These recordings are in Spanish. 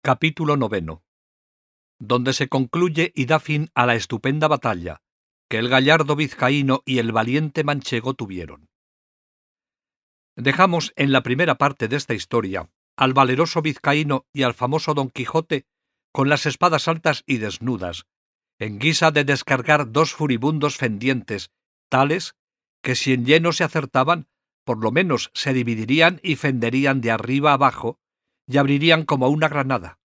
Capítulo 9, donde se concluye y da fin a la estupenda batalla que el gallardo vizcaíno y el valiente manchego tuvieron. Dejamos en la primera parte de esta historia al valeroso vizcaíno y al famoso Don Quijote con las espadas altas y desnudas, en guisa de descargar dos furibundos fendientes, tales que si en lleno se acertaban, por lo menos se dividirían y fenderían de arriba abajo y abrirían como una granada.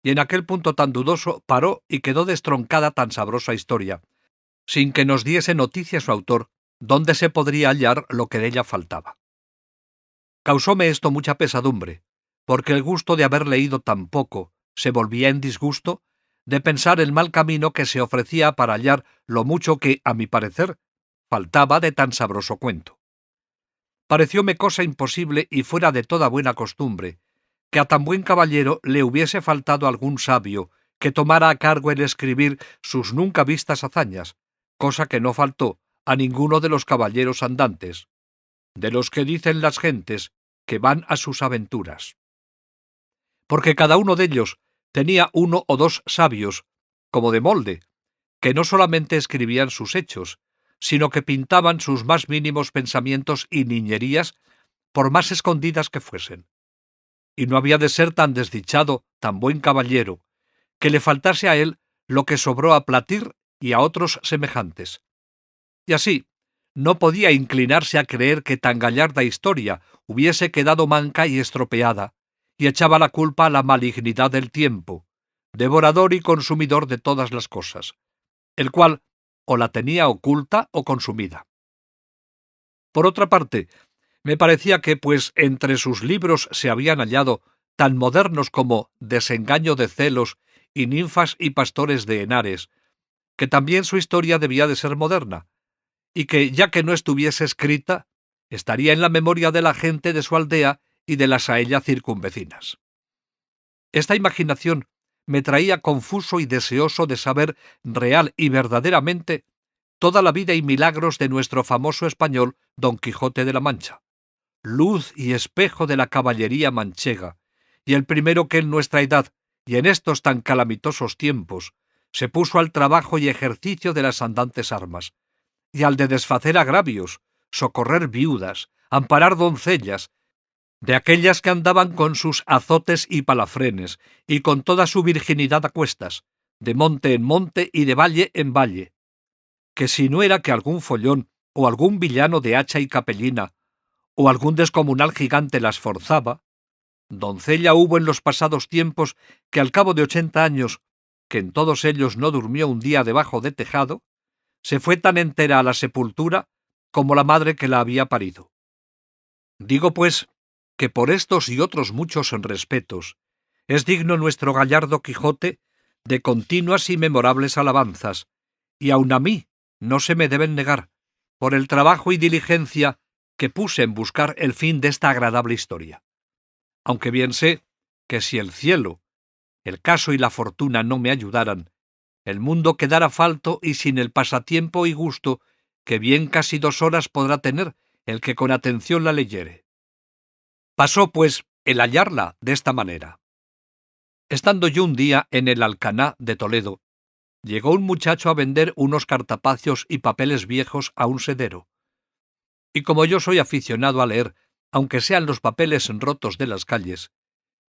Y en aquel punto tan dudoso paró y quedó destroncada tan sabrosa historia, sin que nos diese noticia su autor, dónde se podría hallar lo que de ella faltaba. Causóme esto mucha pesadumbre, porque el gusto de haber leído tan poco se volvía en disgusto de pensar el mal camino que se ofrecía para hallar lo mucho que, a mi parecer, faltaba de tan sabroso cuento. Parecióme cosa imposible y fuera de toda buena costumbre, que a tan buen caballero le hubiese faltado algún sabio que tomara a cargo el escribir sus nunca vistas hazañas, cosa que no faltó a ninguno de los caballeros andantes, de los que dicen las gentes que van a sus aventuras. Porque cada uno de ellos tenía uno o dos sabios, como de molde, que no solamente escribían sus hechos, sino que pintaban sus más mínimos pensamientos y niñerías, por más escondidas que fuesen. Y no había de ser tan desdichado, tan buen caballero, que le faltase a él lo que sobró a Platir y a otros semejantes. Y así, no podía inclinarse a creer que tan gallarda historia hubiese quedado manca y estropeada, y echaba la culpa a la malignidad del tiempo, devorador y consumidor de todas las cosas, el cual o la tenía oculta o consumida. Por otra parte, me parecía que, pues entre sus libros se habían hallado tan modernos como Desengaño de celos y Ninfas y pastores de Henares, que también su historia debía de ser moderna, y que, ya que no estuviese escrita, estaría en la memoria de la gente de su aldea y de las a ella circunvecinas. Esta imaginación me traía confuso y deseoso de saber real y verdaderamente toda la vida y milagros de nuestro famoso español Don Quijote de la Mancha, luz y espejo de la caballería manchega, y el primero que en nuestra edad y en estos tan calamitosos tiempos se puso al trabajo y ejercicio de las andantes armas, y al de desfacer agravios, socorrer viudas, amparar doncellas, de aquellas que andaban con sus azotes y palafrenes, y con toda su virginidad a cuestas, de monte en monte y de valle en valle, que si no era que algún follón o algún villano de hacha y capellina o algún descomunal gigante las forzaba, doncella hubo en los pasados tiempos que al cabo de 80 años, que en todos ellos no durmió un día debajo de tejado, se fue tan entera a la sepultura como la madre que la había parido. Digo, pues, que por estos y otros muchos respetos es digno nuestro gallardo Quijote de continuas y memorables alabanzas, y aun a mí no se me deben negar, por el trabajo y diligencia que puse en buscar el fin de esta agradable historia. Aunque bien sé que si el cielo, el caso y la fortuna no me ayudaran, el mundo quedara falto y sin el pasatiempo y gusto que bien casi 2 horas podrá tener el que con atención la leyere. Pasó, pues, el hallarla de esta manera. Estando yo un día en el Alcaná de Toledo, llegó un muchacho a vender unos cartapacios y papeles viejos a un sedero. Y como yo soy aficionado a leer, aunque sean los papeles rotos de las calles,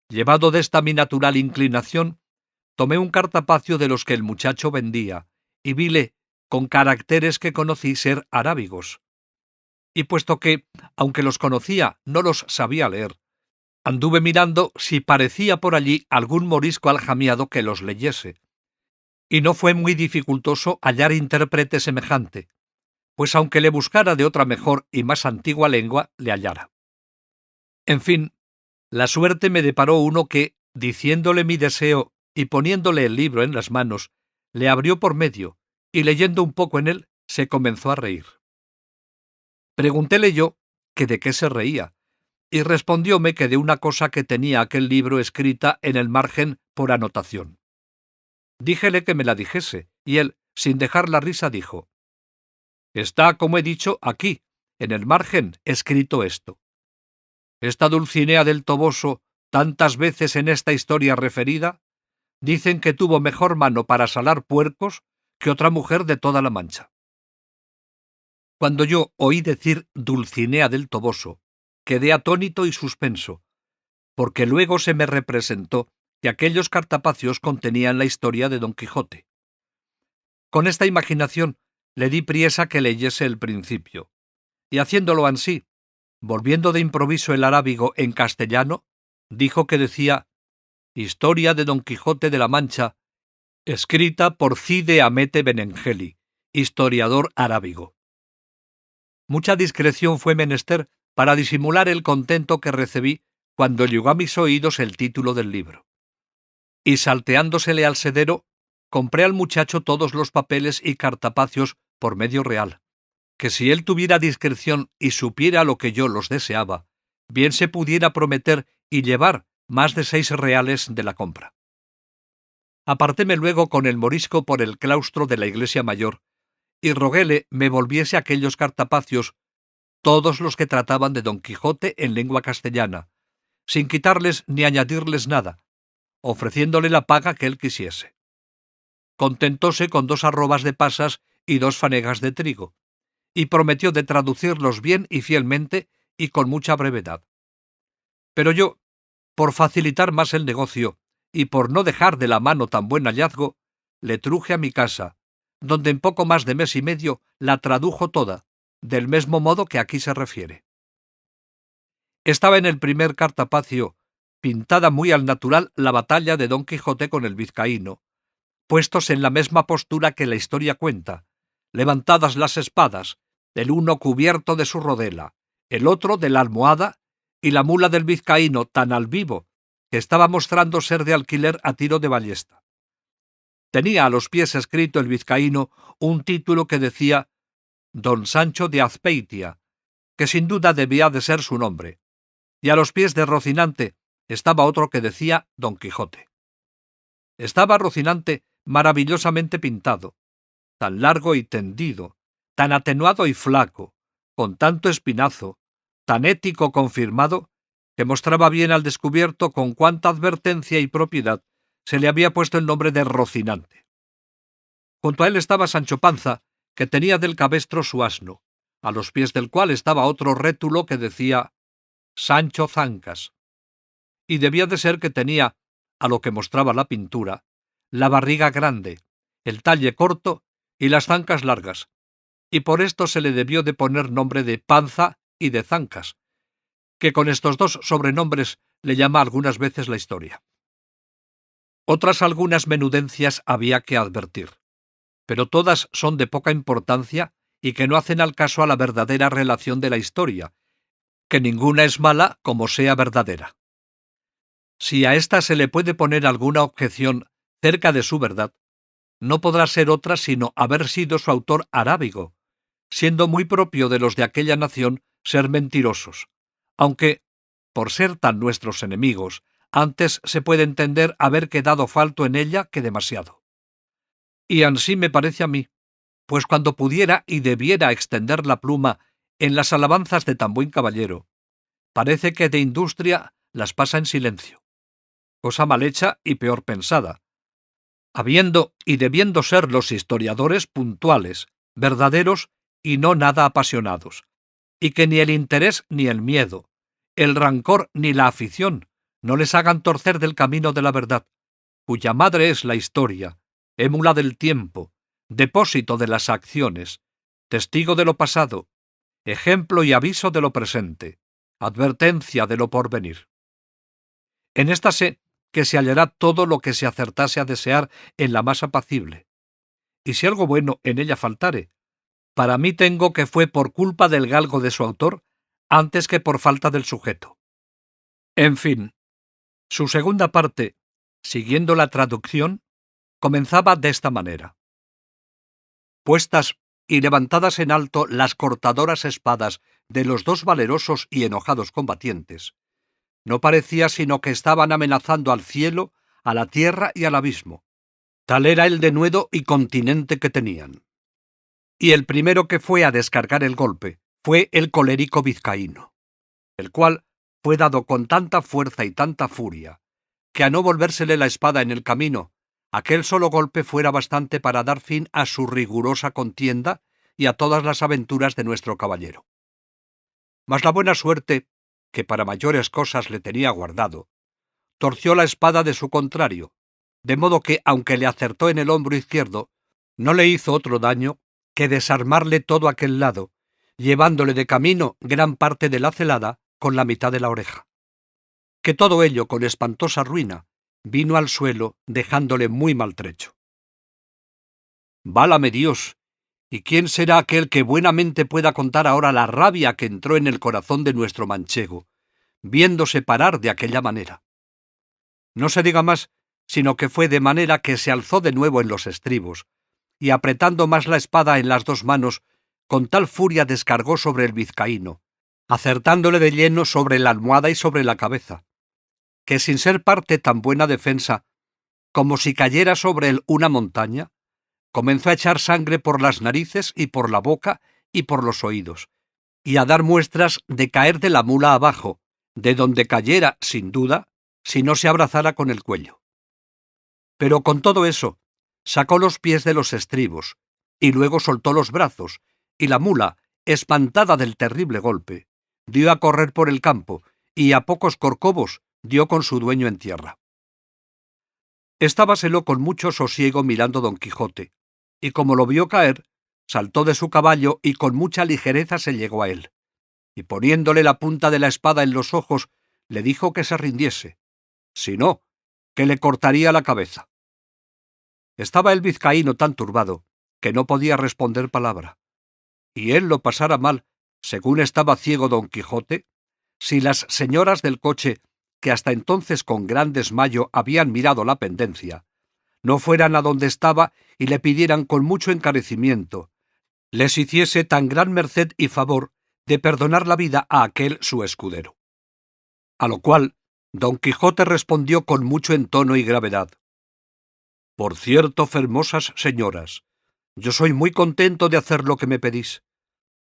llevado de esta mi natural inclinación, tomé un cartapacio de los que el muchacho vendía, y vile con caracteres que conocí ser arábigos. Y puesto que, aunque los conocía, no los sabía leer, anduve mirando si parecía por allí algún morisco aljamiado que los leyese. Y no fue muy dificultoso hallar intérprete semejante, pues aunque le buscara de otra mejor y más antigua lengua, le hallara. En fin, la suerte me deparó uno que, diciéndole mi deseo y poniéndole el libro en las manos, le abrió por medio, y leyendo un poco en él, se comenzó a reír. Preguntéle yo que de qué se reía, y respondióme que de una cosa que tenía aquel libro escrita en el margen por anotación. Díjele que me la dijese, y él, sin dejar la risa, dijo: «Está, como he dicho, aquí, en el margen, escrito esto: Esta Dulcinea del Toboso, tantas veces en esta historia referida, dicen que tuvo mejor mano para salar puercos que otra mujer de toda la Mancha. Cuando yo oí decir Dulcinea del Toboso, quedé atónito y suspenso, porque luego se me representó que aquellos cartapacios contenían la historia de Don Quijote. Con esta imaginación le di priesa que leyese el principio, y haciéndolo ansí, volviendo de improviso el arábigo en castellano, dijo que decía Historia de Don Quijote de la Mancha, escrita por Cide Hamete Benengeli, historiador arábigo. Mucha discreción fue menester para disimular el contento que recibí cuando llegó a mis oídos el título del libro. Y salteándosele al sedero, compré al muchacho todos los papeles y cartapacios por medio real, que si él tuviera discreción y supiera lo que yo los deseaba, bien se pudiera prometer y llevar más de 6 reales de la compra. Apartéme luego con el morisco por el claustro de la iglesia mayor, y roguéle me volviese aquellos cartapacios, todos los que trataban de Don Quijote en lengua castellana, sin quitarles ni añadirles nada, ofreciéndole la paga que él quisiese. Contentóse con 2 arrobas de pasas y 2 fanegas de trigo, y prometió de traducirlos bien y fielmente y con mucha brevedad. Pero yo, por facilitar más el negocio y por no dejar de la mano tan buen hallazgo, le truje a mi casa, donde en poco más de mes y medio la tradujo toda, del mismo modo que aquí se refiere. Estaba en el primer cartapacio, pintada muy al natural, la batalla de Don Quijote con el vizcaíno, puestos en la misma postura que la historia cuenta, levantadas las espadas, el uno cubierto de su rodela, el otro de la almohada, y la mula del vizcaíno tan al vivo que estaba mostrando ser de alquiler a tiro de ballesta. Tenía a los pies escrito el vizcaíno un título que decía Don Sancho de Azpeitia, que sin duda debía de ser su nombre, y a los pies de Rocinante estaba otro que decía Don Quijote. Estaba Rocinante maravillosamente pintado, tan largo y tendido, tan atenuado y flaco, con tanto espinazo, tan ético confirmado, que mostraba bien al descubierto con cuánta advertencia y propiedad se le había puesto el nombre de Rocinante. Junto a él estaba Sancho Panza, que tenía del cabestro su asno, a los pies del cual estaba otro rétulo que decía Sancho Zancas, y debía de ser que tenía, a lo que mostraba la pintura, la barriga grande, el talle corto y las zancas largas, y por esto se le debió de poner nombre de Panza y de Zancas, que con estos 2 sobrenombres le llama algunas veces la historia. Otras algunas menudencias había que advertir, pero todas son de poca importancia y que no hacen al caso a la verdadera relación de la historia, que ninguna es mala como sea verdadera. Si a ésta se le puede poner alguna objeción cerca de su verdad, no podrá ser otra sino haber sido su autor arábigo, siendo muy propio de los de aquella nación ser mentirosos, aunque, por ser tan nuestros enemigos, antes se puede entender haber quedado falto en ella que demasiado. Y ansí me parece a mí, pues cuando pudiera y debiera extender la pluma en las alabanzas de tan buen caballero, parece que de industria las pasa en silencio, cosa mal hecha y peor pensada, habiendo y debiendo ser los historiadores puntuales, verdaderos y no nada apasionados, y que ni el interés ni el miedo, el rancor ni la afición no les hagan torcer del camino de la verdad, cuya madre es la historia, émula del tiempo, depósito de las acciones, testigo de lo pasado, ejemplo y aviso de lo presente, advertencia de lo porvenir. En esta sé que se hallará todo lo que se acertase a desear en la más apacible, y si algo bueno en ella faltare, para mí tengo que fue por culpa del galgo de su autor antes que por falta del sujeto. En fin, su segunda parte, siguiendo la traducción, comenzaba de esta manera. Puestas y levantadas en alto las cortadoras espadas de los 2 valerosos y enojados combatientes, no parecía sino que estaban amenazando al cielo, a la tierra y al abismo. Tal era el denuedo y continente que tenían. Y el primero que fue a descargar el golpe fue el colérico vizcaíno, el cual, fue dado con tanta fuerza y tanta furia, que a no volvérsele la espada en el camino, aquel solo golpe fuera bastante para dar fin a su rigurosa contienda y a todas las aventuras de nuestro caballero. Mas la buena suerte, que para mayores cosas le tenía guardado, torció la espada de su contrario, de modo que, aunque le acertó en el hombro izquierdo, no le hizo otro daño que desarmarle todo aquel lado, llevándole de camino gran parte de la celada con la mitad de la oreja. Que todo ello, con espantosa ruina, vino al suelo, dejándole muy maltrecho. Válame Dios, ¿y quién será aquel que buenamente pueda contar ahora la rabia que entró en el corazón de nuestro manchego, viéndose parar de aquella manera? No se diga más, sino que fue de manera que se alzó de nuevo en los estribos, y apretando más la espada en las dos manos, con tal furia descargó sobre el vizcaíno, acertándole de lleno sobre la almohada y sobre la cabeza, que sin ser parte tan buena defensa, como si cayera sobre él una montaña, comenzó a echar sangre por las narices y por la boca y por los oídos, y a dar muestras de caer de la mula abajo, de donde cayera, sin duda, si no se abrazara con el cuello. Pero con todo eso, sacó los pies de los estribos, y luego soltó los brazos, y la mula, espantada del terrible golpe, dio a correr por el campo, y a pocos corcovos dio con su dueño en tierra. Estábaselo con mucho sosiego mirando don Quijote, y como lo vio caer, saltó de su caballo y con mucha ligereza se llegó a él, y poniéndole la punta de la espada en los ojos, le dijo que se rindiese, si no, que le cortaría la cabeza. Estaba el vizcaíno tan turbado que no podía responder palabra, y él lo pasara mal, según estaba ciego don Quijote, si las señoras del coche, que hasta entonces con gran desmayo habían mirado la pendencia, no fueran a donde estaba y le pidieran con mucho encarecimiento, les hiciese tan gran merced y favor de perdonar la vida a aquel su escudero. A lo cual don Quijote respondió con mucho entono y gravedad: «Por cierto, fermosas señoras, yo soy muy contento de hacer lo que me pedís,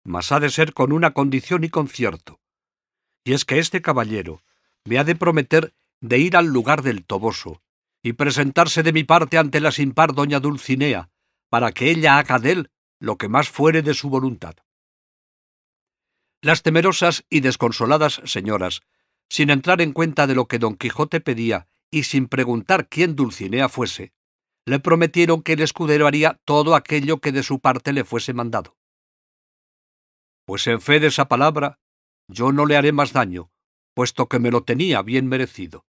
mas ha de ser con una condición y concierto, y es que este caballero me ha de prometer de ir al lugar del Toboso y presentarse de mi parte ante la sin par doña Dulcinea, para que ella haga de él lo que más fuere de su voluntad». Las temerosas y desconsoladas señoras, sin entrar en cuenta de lo que don Quijote pedía y sin preguntar quién Dulcinea fuese, le prometieron que el escudero haría todo aquello que de su parte le fuese mandado. «Pues en fe de esa palabra, yo no le haré más daño, puesto que me lo tenía bien merecido»,